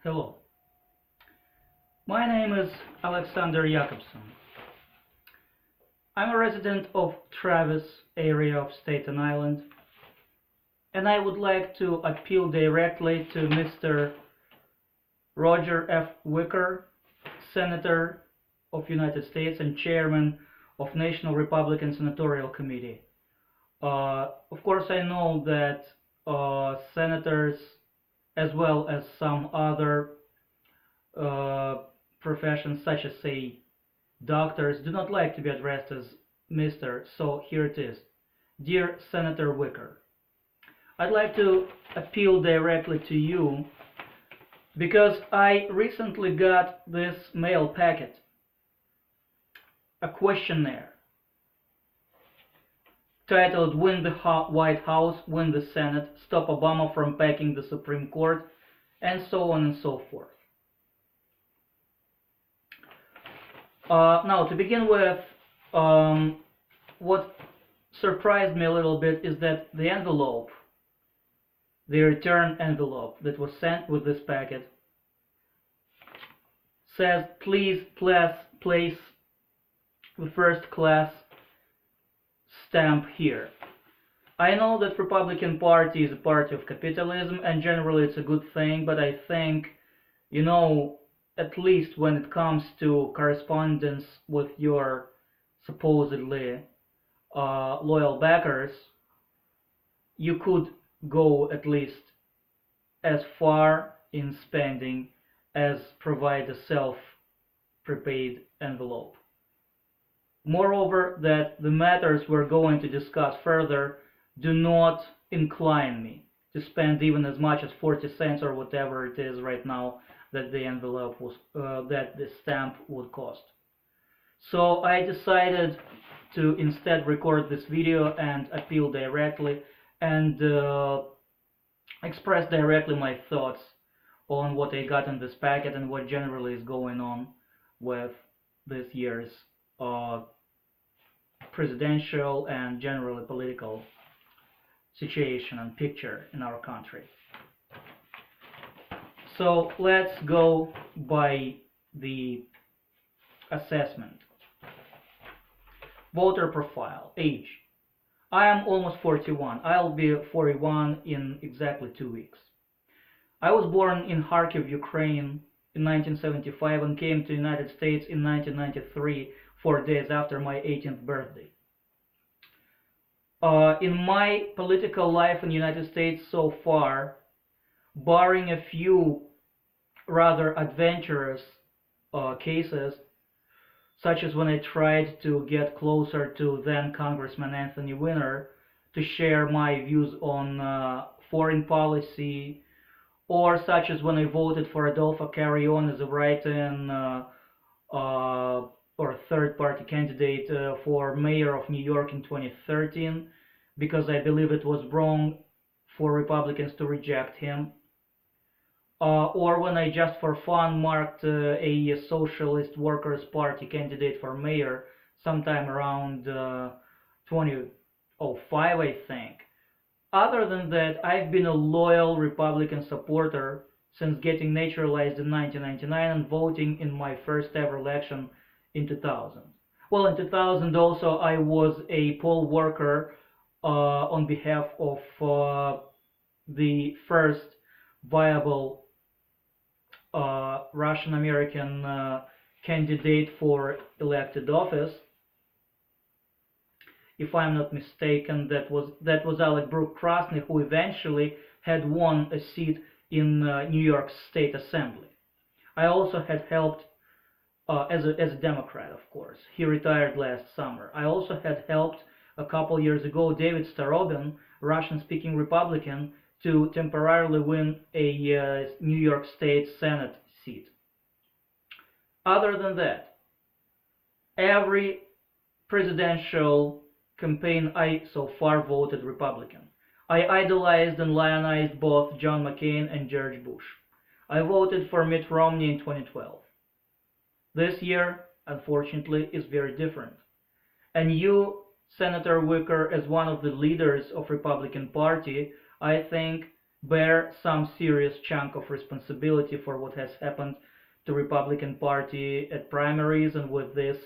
Hello, my name is Alexander Jakobson. I'm a resident of Travis area of Staten Island, and I would like to appeal directly to Mr. Roger F. Wicker, Senator of United States and Chairman of National Republican Senatorial Committee. Of course, I know that senators, as well as some other uh, professions, such as, say, doctors, do not like to be addressed as Mr. So here it is. Dear Senator Wicker, I'd like to appeal directly to you because I recently got this mail packet, a questionnaire titled Win the White House, Win the Senate, Stop Obama from Packing the Supreme Court, and so on and so forth. Now, to begin with, what surprised me a little bit is that the envelope, the return envelope that was sent with this packet, says, please place the first class stamp here. I know that Republican Party is a party of capitalism, and generally it's a good thing, but I think, at least when it comes to correspondence with your supposedly loyal backers, you could go at least as far in spending as provide a self-prepaid envelope. Moreover, that the matters we're going to discuss further do not incline me to spend even as much as 40 cents or whatever it is right now that the envelope was, that the stamp would cost. So I decided to instead record this video and appeal directly and express directly my thoughts on what I got in this packet and what generally is going on with this year's presidential and generally political situation and picture in our country. So let's go by the assessment. Voter profile. Age. I am almost 41. I'll be 41 in exactly 2 weeks. I was born in Kharkiv, Ukraine in 1975 and came to the United States in 1993, 4 days after my 18th birthday. In my political life in the United States so far, barring a few rather adventurous cases, such as when I tried to get closer to then Congressman Anthony Weiner to share my views on foreign policy, or such as when I voted for Adolfo Carrion as a write-in or third-party candidate for mayor of New York in 2013, because I believe it was wrong for Republicans to reject him. Or when I just for fun marked a Socialist Workers' Party candidate for mayor sometime around 2005, I think. Other than that, I've been a loyal Republican supporter since getting naturalized in 1999 and voting in my first ever election in 2000. Well, in 2000 also I was a poll worker on behalf of the first viable Russian-American candidate for elected office. If I'm not mistaken, that was Alec Brooke Krasny, who eventually had won a seat in New York State Assembly. I also had helped, as a Democrat, of course. He retired last summer. I also had helped a couple years ago David Starobin, Russian-speaking Republican, to temporarily win a New York State Senate seat. Other than that, every presidential campaign I so far voted Republican. I idolized and lionized both John McCain and George Bush. I voted for Mitt Romney in 2012. This year, unfortunately, is very different. And you, Senator Wicker, as one of the leaders of Republican Party, I think bear some serious chunk of responsibility for what has happened to Republican Party at primaries and with this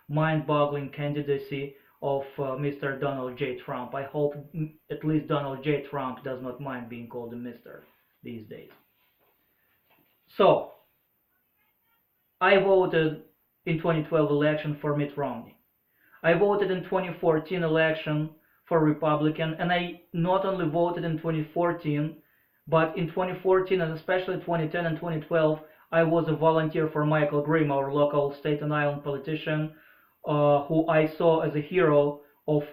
mind-boggling candidacy of Mr. Donald J. Trump. I hope at least Donald J. Trump does not mind being called a Mr. these days. So, I voted in 2012 election for Mitt Romney. I voted in 2014 election for Republican, and I not only voted in 2014, but in 2014 and especially 2010 and 2012, I was a volunteer for Michael Grimm, our local Staten Island politician, who I saw as a hero of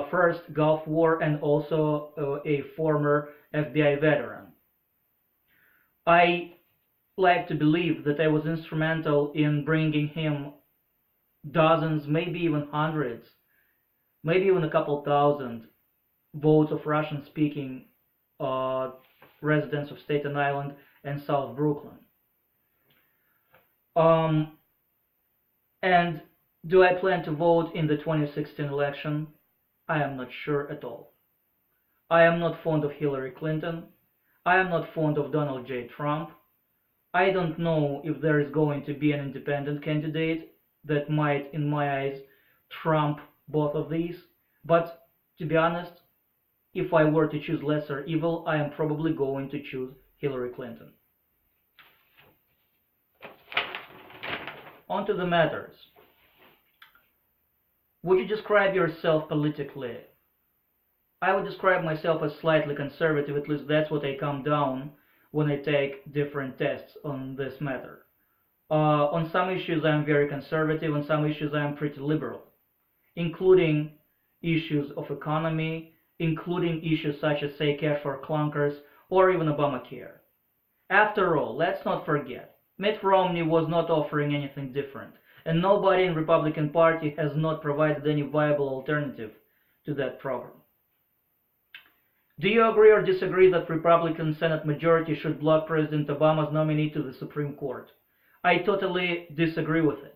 first Gulf War and also a former FBI veteran. I like to believe that I was instrumental in bringing him dozens, maybe even hundreds, maybe even a couple thousand votes of Russian-speaking residents of Staten Island and South Brooklyn. And do I plan to vote in the 2016 election? I am not sure at all. I am not fond of Hillary Clinton. I am not fond of Donald J. Trump. I don't know if there is going to be an independent candidate that might, in my eyes, trump both of these. But to be honest, if I were to choose lesser evil, I am probably going to choose Hillary Clinton. On to the matters. Would you describe yourself politically? I would describe myself as slightly conservative, at least that's what I come down when I take different tests on this matter. On some issues I am very conservative, on some issues I am pretty liberal, including issues of economy, including issues such as, say, cash for clunkers, or even Obamacare. After all, let's not forget, Mitt Romney was not offering anything different, and nobody in the Republican Party has not provided any viable alternative to that program. Do you agree or disagree that Republican Senate majority should block President Obama's nominee to the Supreme Court? I totally disagree with it.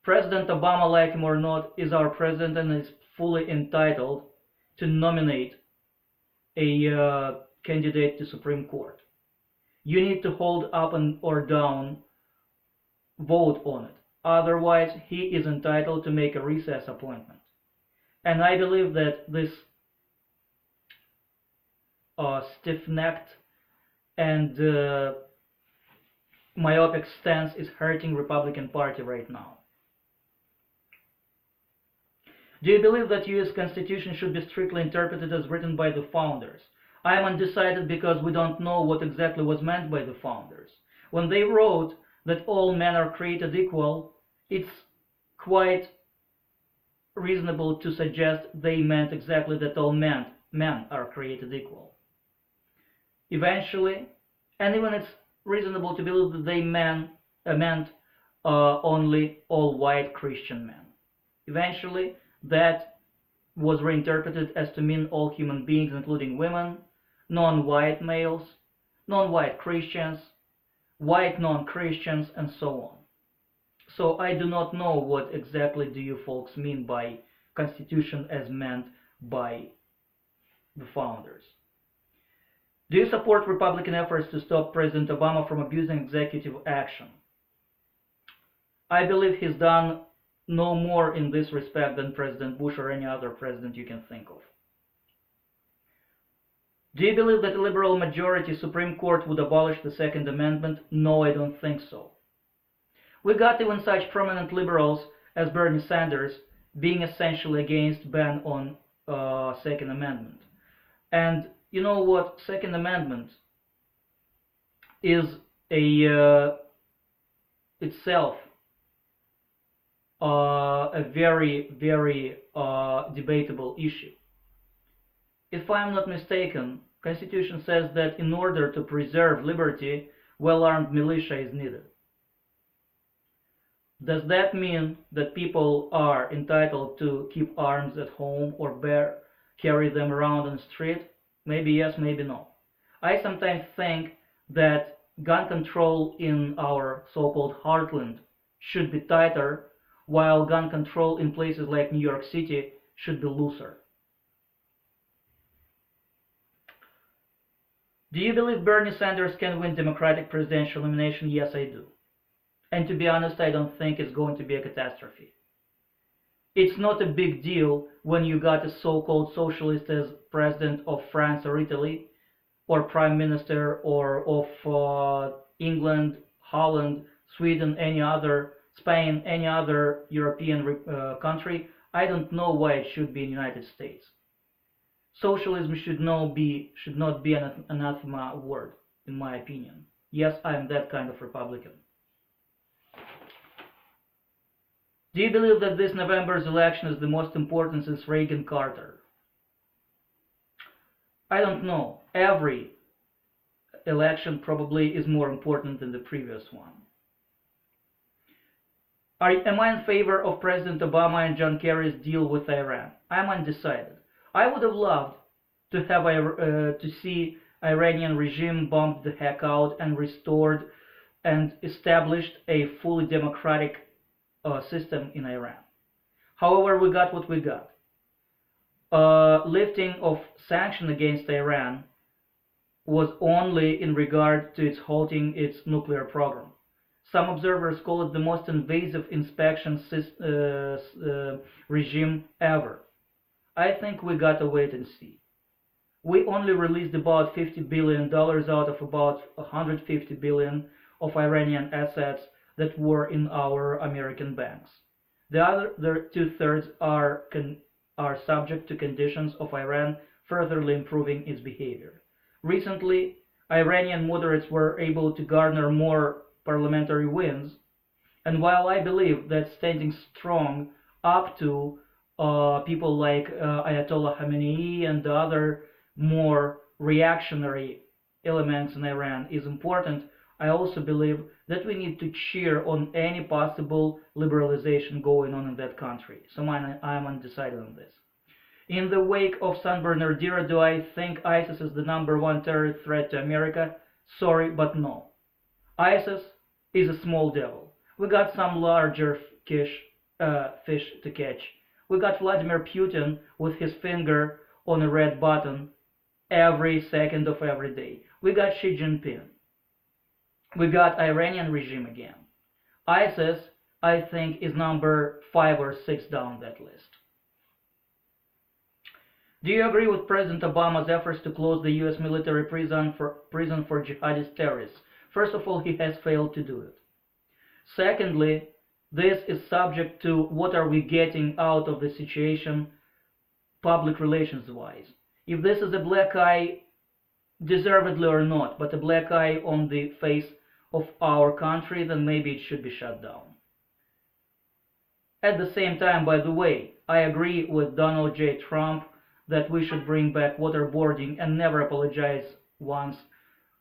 President Obama, like him or not, is our president and is fully entitled to nominate a candidate to Supreme Court. You need to hold up or down vote on it. Otherwise, he is entitled to make a recess appointment. And I believe that this stiff-necked and myopic stance is hurting Republican Party right now. Do you believe that U.S. Constitution should be strictly interpreted as written by the founders? I am undecided because we don't know what exactly was meant by the founders. When they wrote that all men are created equal, it's quite reasonable to suggest they meant exactly that all men are created equal. Eventually, and even it's reasonable to believe that they meant only all white Christian men. Eventually, that was reinterpreted as to mean all human beings, including women, non-white males, non-white Christians, white non-Christians, and so on. So I do not know what exactly do you folks mean by Constitution as meant by the founders. Do you support Republican efforts to stop President Obama from abusing executive action? I believe he's done no more in this respect than President Bush or any other president you can think of. Do you believe that a liberal majority Supreme Court would abolish the Second Amendment? No, I don't think so. We got even such prominent liberals as Bernie Sanders being essentially against ban on Second Amendment. And you know what? Second Amendment is itself a very, very debatable issue. If I'm not mistaken, Constitution says that in order to preserve liberty, well-armed militia is needed. Does that mean that people are entitled to keep arms at home or carry them around on the street? Maybe yes, maybe no. I sometimes think that gun control in our so-called heartland should be tighter, while gun control in places like New York City should be looser. Do you believe Bernie Sanders can win Democratic presidential nomination? Yes, I do. And to be honest, I don't think it's going to be a catastrophe. It's not a big deal when you got a so-called socialist as president of France or Italy, or prime minister, or of England, Holland, Sweden, any other, Spain, any other European country. I don't know why it should be in the United States. Socialism should not be an anathema word, in my opinion. Yes, I am that kind of Republican. Do you believe that this November's election is the most important since Reagan-Carter? I don't know. Every election probably is more important than the previous one. Am I in favor of President Obama and John Kerry's deal with Iran? I'm undecided. I would have loved to have to see Iranian regime bombed the heck out and restored and established a fully democratic system in Iran. However, we got what we got. Lifting of sanctions against Iran was only in regard to its halting its nuclear program. Some observers call it the most invasive inspection regime ever. I think we gotta wait and see. We only released about $50 billion out of about $150 billion of Iranian assets that were in our American banks. The other two-thirds are subject to conditions of Iran furtherly improving its behavior. Recently, Iranian moderates were able to garner more parliamentary wins, and while I believe that standing strong up to people like Ayatollah Khamenei and the other more reactionary elements in Iran is important, I also believe that we need to cheer on any possible liberalization going on in that country. So I am undecided on this. In the wake of San Bernardino, do I think ISIS is the #1 terrorist threat to America? Sorry, but no. ISIS is a small devil. We got some larger fish to catch. We got Vladimir Putin with his finger on a red button every second of every day. We got Xi Jinping. We got Iranian regime again. ISIS, I think, is number 5 or 6 down that list. Do you agree with President Obama's efforts to close the U.S. military prison for jihadist terrorists? First of all, he has failed to do it. Secondly, this is subject to what are we getting out of the situation public relations wise. If this is a black eye, deservedly or not, but a black eye on the face of our country, then maybe it should be shut down. At the same time, by the way, I agree with Donald J. Trump that we should bring back waterboarding and never apologize once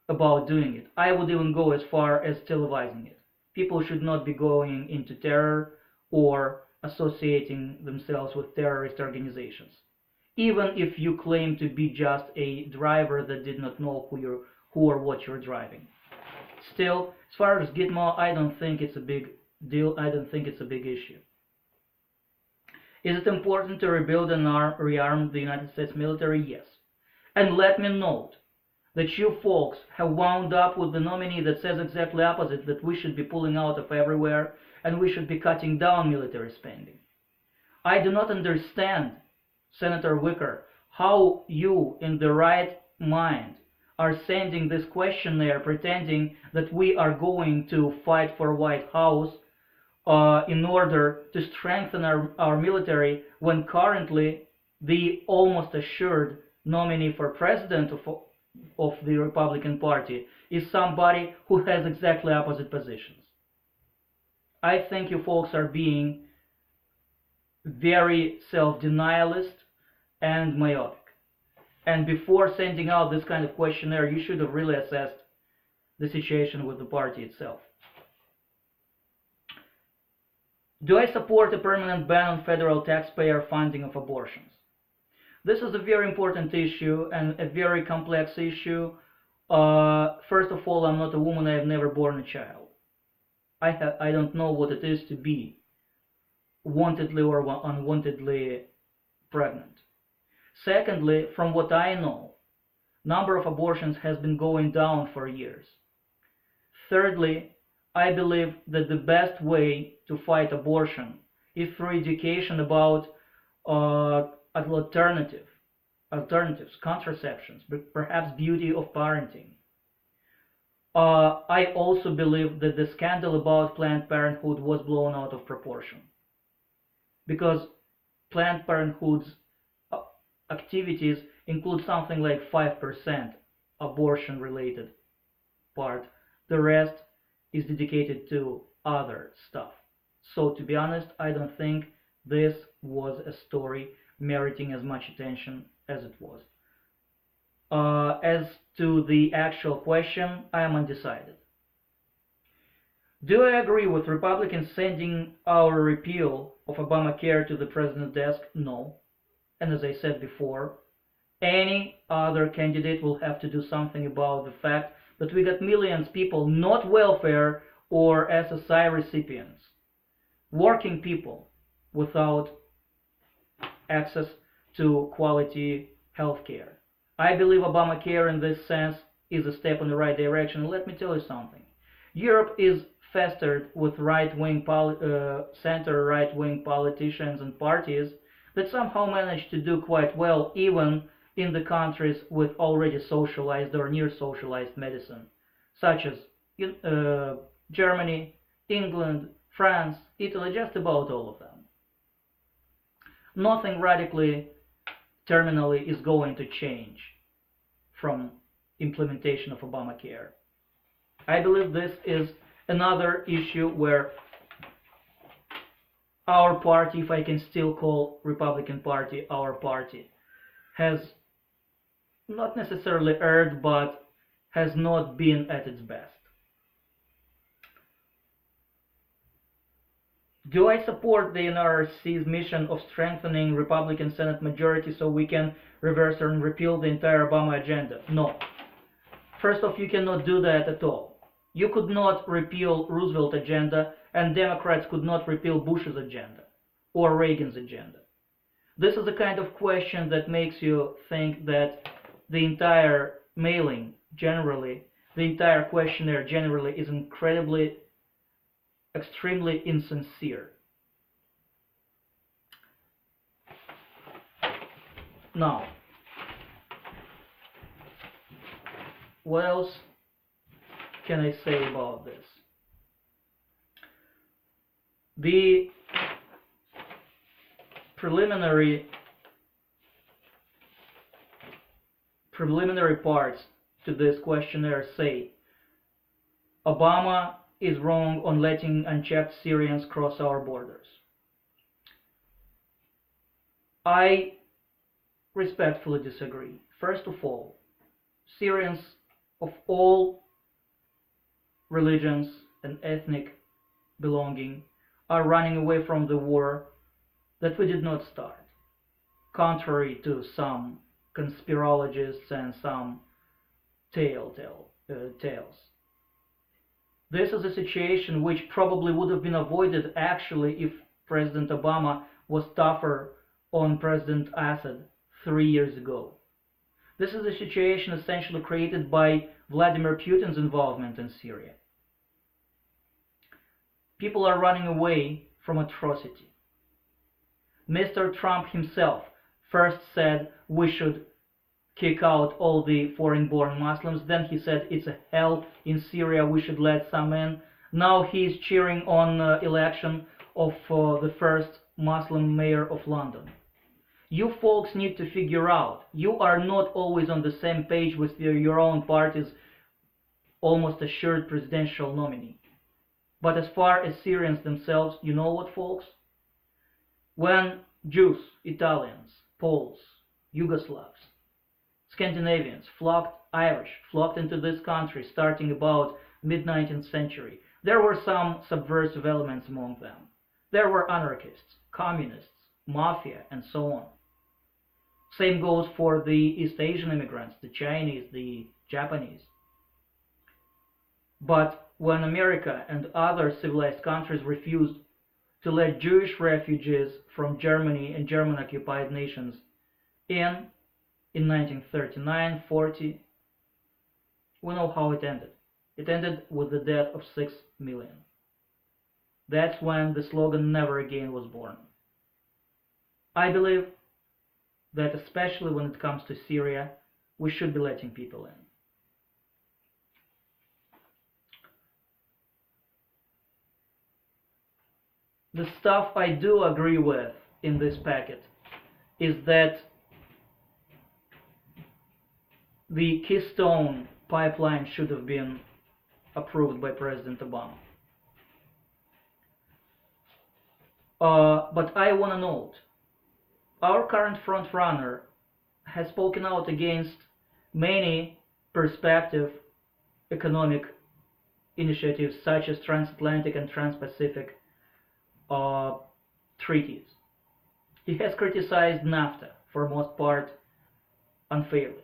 about doing it. I would even go as far as televising it. People should not be going into terror or associating themselves with terrorist organizations, even if you claim to be just a driver that did not know who or what you're driving. Still, as far as Gitmo, I don't think it's a big deal. I don't think it's a big issue. Is it important to rebuild and rearm the United States military? Yes. And let me note that you folks have wound up with the nominee that says exactly opposite, that we should be pulling out of everywhere and we should be cutting down military spending. I do not understand, Senator Wicker, how you, in the right mind, are sending this questionnaire pretending that we are going to fight for White House in order to strengthen our military, when currently the almost assured nominee for president of the Republican Party is somebody who has exactly opposite positions. I think you folks are being very self-denialist and myopic. And before sending out this kind of questionnaire, you should have really assessed the situation with the party itself. Do I support a permanent ban on federal taxpayer funding of abortions? This is a very important issue and a very complex issue. First of all, I'm not a woman. I have never born a child. I don't know what it is to be wantedly or unwantedly pregnant. Secondly, from what I know, Number of abortions has been going down for years. Thirdly, I believe that the best way to fight abortion is through education about uh, alternatives, contraceptions, perhaps beauty of parenting. I also believe that the scandal about Planned Parenthood was blown out of proportion because Planned Parenthood's uh, activities include something like 5% abortion related part. The rest is dedicated to other stuff. So to be honest, I don't think this was a story meriting as much attention as it was. As to the actual question, I am undecided. Do I agree with Republicans sending our repeal of Obamacare to the president's desk? No. And as I said before, any other candidate will have to do something about the fact that we got millions of people, not welfare or SSI recipients, working people without access to quality health care. I believe Obamacare in this sense is a step in the right direction. And let me tell you something. Europe is festered with center right-wing politicians and parties that somehow manage to do quite well even in the countries with already socialized or near socialized medicine, such as Germany, England, France, Italy, just about all of them. Nothing radically, terminally is going to change from implementation of Obamacare. I believe this is another issue where our party, if I can still call Republican Party our party, has not necessarily erred, but has not been at its best. Do I support the NRC's mission of strengthening Republican Senate majority so we can reverse and repeal the entire Obama agenda? No. First off, you cannot do that at all. You could not repeal Roosevelt's agenda, and Democrats could not repeal Bush's agenda or Reagan's agenda. This is the kind of question that makes you think that the entire mailing generally, the entire questionnaire generally is extremely insincere. Now, what else can I say about this? The preliminary parts to this questionnaire say Obama is wrong on letting unchecked Syrians cross our borders. I respectfully disagree. First of all, Syrians of all religions and ethnic belonging are running away from the war that we did not start, contrary to some conspirologists and some tales. This is a situation which probably would have been avoided actually if President Obama was tougher on President Assad 3 years ago. This is a situation essentially created by Vladimir Putin's involvement in Syria. People are running away from atrocity. Mr. Trump himself first said we should kick out all the foreign-born Muslims. Then he said it's a hell in Syria, we should let some in. Now he is cheering on election of the first Muslim mayor of London. You folks need to figure out, you are not always on the same page with your own party's almost assured presidential nominee. But as far as Syrians themselves, you know what, folks? When Jews, Italians, Poles, Yugoslavs, Scandinavians, Irish flocked into this country starting about mid-19th century, there were some subversive elements among them. There were anarchists, communists, mafia, and so on. Same goes for the East Asian immigrants, the Chinese, the Japanese. But when America and other civilized countries refused to let Jewish refugees from Germany and German-occupied nations in, in 1939-40. We know how it ended. It ended with the death of 6 million. That's when the slogan "Never Again" was born. I believe that especially when it comes to Syria, we should be letting people in. The stuff I do agree with in this packet is that the Keystone pipeline should have been approved by President Obama. But I want to note, our current frontrunner has spoken out against many prospective economic initiatives such as transatlantic and trans-Pacific treaties. He has criticized NAFTA for most part unfairly.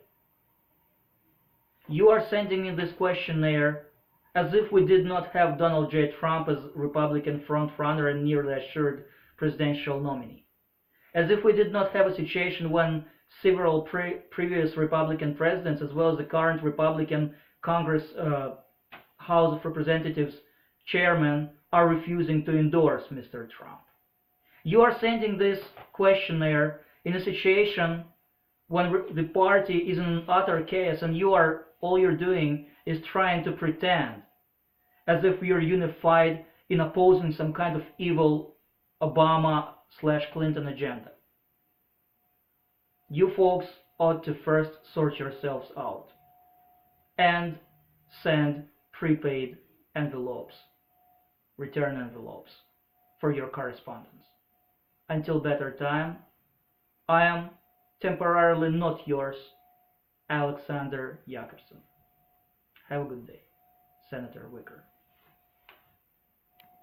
You are sending me this questionnaire as if we did not have Donald J. Trump as Republican frontrunner and nearly assured presidential nominee. As if we did not have a situation when several previous Republican presidents, as well as the current Republican Congress House of Representatives chairman, are refusing to endorse Mr. Trump. You are sending this questionnaire in a situation when the party is in utter chaos, and all you're doing is trying to pretend as if you're unified in opposing some kind of evil Obama/Clinton agenda. You folks ought to first sort yourselves out and send prepaid envelopes, return envelopes, for your correspondence. Until better time, I am temporarily not yours, Alexander Yakobson. Have a good day, Senator Wicker.